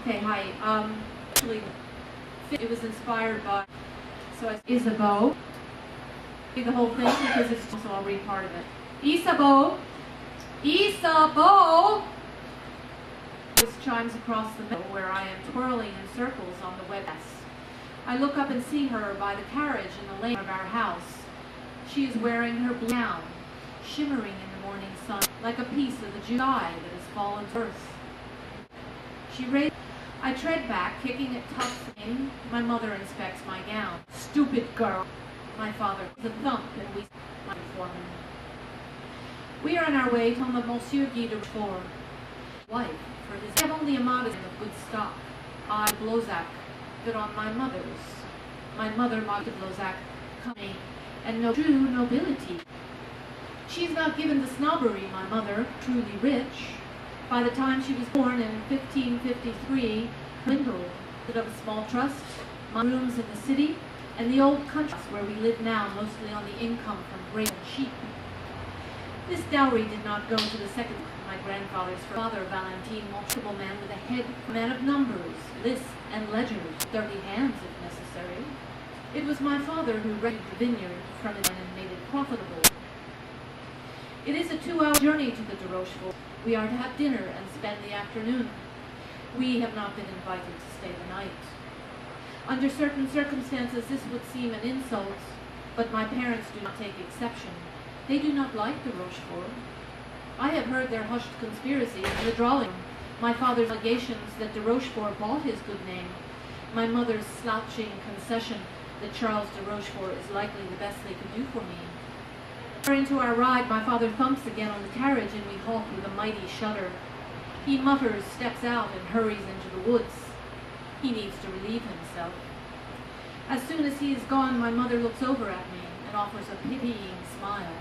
Okay, hi. Actually, it was inspired by, so I Isabeau. The whole thing because it's so I'll read part of it. Isabeau! Isabeau! This chimes across the middle where I am twirling in circles on the web. I look up and see her by the carriage in the lane of our house. She is wearing her blue gown, shimmering in the morning sun, like a piece of the June sky that has fallen to earth. She raised. I tread back, kicking at tough thing. My mother inspects my gown. Stupid girl. My father the thump and we my foreman. We are on our way home of Monsieur Guy de Rochefort, wife, for his have only a modest of good stock. I Blozac, but on my mother's. My mother mocked Blozac, company, and no true nobility. She's not given to snobbery, my mother, truly rich. By the time she was born in 1553, dwindled of a small trust, my rooms in the city, and the old country where we live now, mostly on the income from grain and sheep. This dowry did not go to the second, my grandfather's father, Valentine, multiple man with a head, man of numbers, lists and ledgers, 30 hands if necessary. It was my father who rented the vineyard from it and made it profitable. It is a 2-hour journey to the de Rochefort. We are to have dinner and spend the afternoon. We have not been invited to stay the night. Under certain circumstances, this would seem an insult, but my parents do not take exception. They do not like the Rochefort. I have heard their hushed conspiracy in the drawing, my father's allegations that de Rochefort bought his good name, my mother's slouching concession that Charles de Rochefort is likely the best they could do for me. Into our ride, my father thumps again on the carriage, and we halt with a mighty shudder. He mutters, steps out, and hurries into the woods. He needs to relieve himself. As soon as he is gone, my mother looks over at me and offers a pitying smile.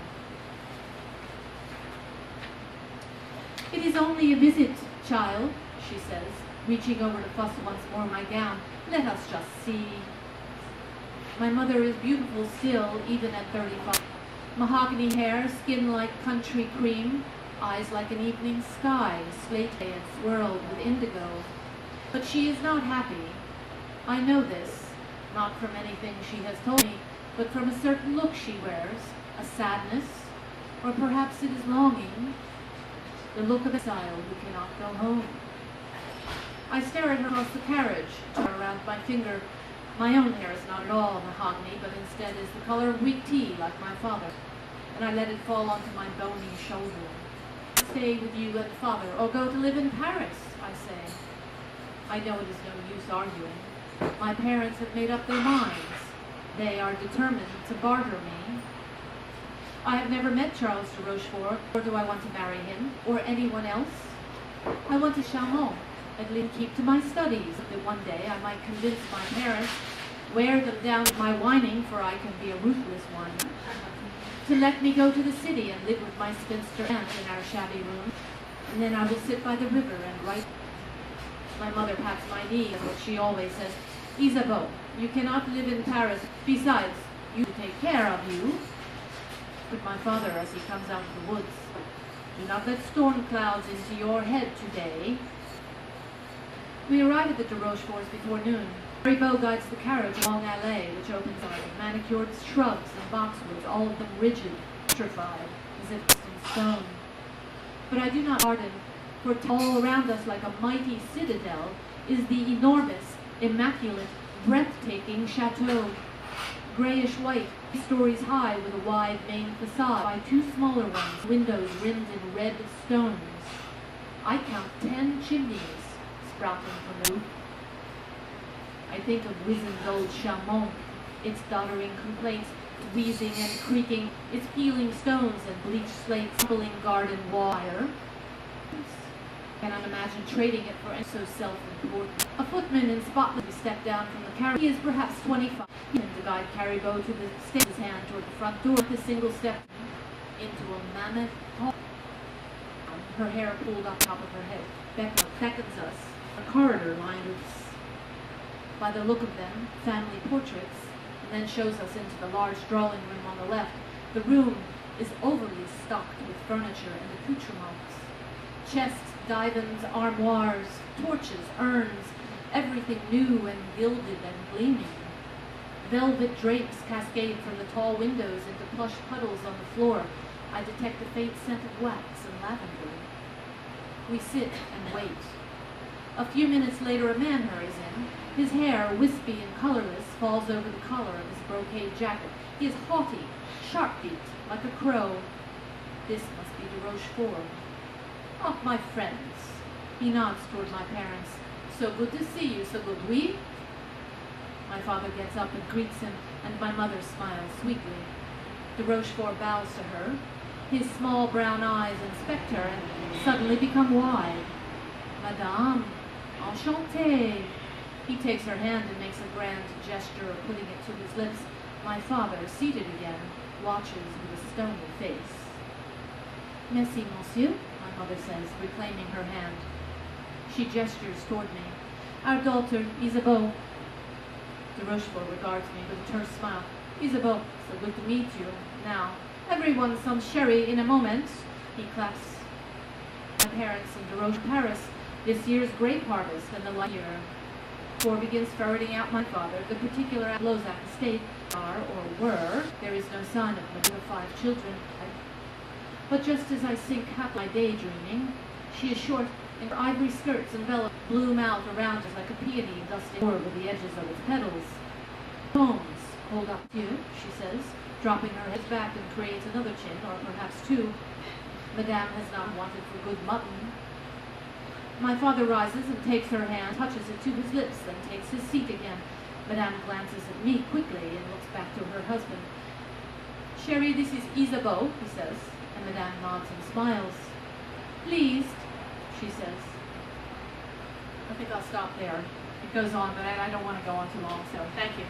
It is only a visit, child, she says, reaching over to fuss once more my gown. Let us just see. My mother is beautiful still, even at 35. Mahogany hair, skin like country cream, eyes like an evening sky, slate and swirled with indigo. But she is not happy. I know this, not from anything she has told me, but from a certain look she wears, a sadness, or perhaps it is longing, the look of exile who cannot go home. I stare at her across the carriage, turn around my finger. My own hair is not at all mahogany, but instead is the color of weak tea, like my father, and I let it fall onto my bony shoulder. Stay with you and father, or go to live in Paris, I say. I know it is no use arguing. My parents have made up their minds. They are determined to barter me. I have never met Charles de Rochefort, nor do I want to marry him, or anyone else. I want to Chaumont, at least keep to my studies, that one day I might convince my parents, wear them down with my whining, for I can be a ruthless one, to let me go to the city and live with my spinster aunt in our shabby room, and then I will sit by the river and write. My mother pats my knee, and what she always says, Isabeau, you cannot live in Paris. Besides, you take care of you. But my father, as he comes out of the woods, do not let storm clouds into your head today. We arrive at the de Rochefort's before noon. Haribo guides the carriage along allée, which opens on manicured shrubs and boxwoods, all of them rigid, petrified, as if in stone. But I do not pardon, for all around us, like a mighty citadel, is the enormous, immaculate, breathtaking chateau. Grayish-white, 3 stories high with a wide main facade by 2 smaller ones, windows rimmed in red stones. I count 10 chimneys sprouting from the roof. I think of wizened old Chaumont, its doddering complaints, wheezing and creaking, its peeling stones and bleached slates, tumbling garden wire. Cannot imagine trading it for any so self-important. A footman in spotless stepped down from the carriage. He is perhaps 25. He to guide Haribo to the stage, his hand toward the front door, with a single step into a mammoth hall. Her hair pulled up top of her head. Beckons us. A corridor lined with, by the look of them, family portraits, and then shows us into the large drawing room on the left. The room is overly stocked with furniture and accoutrements. Chests Divans, armoires, torches, urns, everything new and gilded and gleaming. Velvet drapes cascade from the tall windows into plush puddles on the floor. I detect a faint scent of wax and lavender. We sit and wait. A few minutes later, a man hurries in. His hair, wispy and colorless, falls over the collar of his brocade jacket. He is haughty, sharp-beaked, like a crow. This must be de Rochefort. "Ah, my friends." He nods toward my parents. "So good to see you, so good, oui?" My father gets up and greets him, and my mother smiles sweetly. De Rochefort bows to her. His small brown eyes inspect her and suddenly become wide. "Madame, enchantée." He takes her hand and makes a grand gesture of putting it to his lips. My father, seated again, watches with a stony face. "Merci, monsieur," my mother says, reclaiming her hand. She gestures toward me. "Our daughter, Isabeau." De Rochefort regards me with a terse smile. "Isabeau, so good to meet you. Now, everyone some sherry in a moment." He claps my parents in De Roche, Paris, this year's grape harvest and the light year. Four begins ferreting out my father. The particular at Blauzac estate are, or were, there is no sign of the 5 children. But just as I sink half my daydreaming, she is short, and her ivory skirts envelop bloom out around us like a peony dusting over the edges of its petals. "Poems, hold up to you," she says, dropping her head back and creates another chin, or perhaps 2. Madame has not wanted for good mutton. My father rises and takes her hand, touches it to his lips, then takes his seat again. Madame glances at me quickly and looks back to her husband. "Chérie, this is Isabeau," he says, and Madame nods and smiles. "Pleased," she says. I think I'll stop there. It goes on, but I don't want to go on too long, so thank you.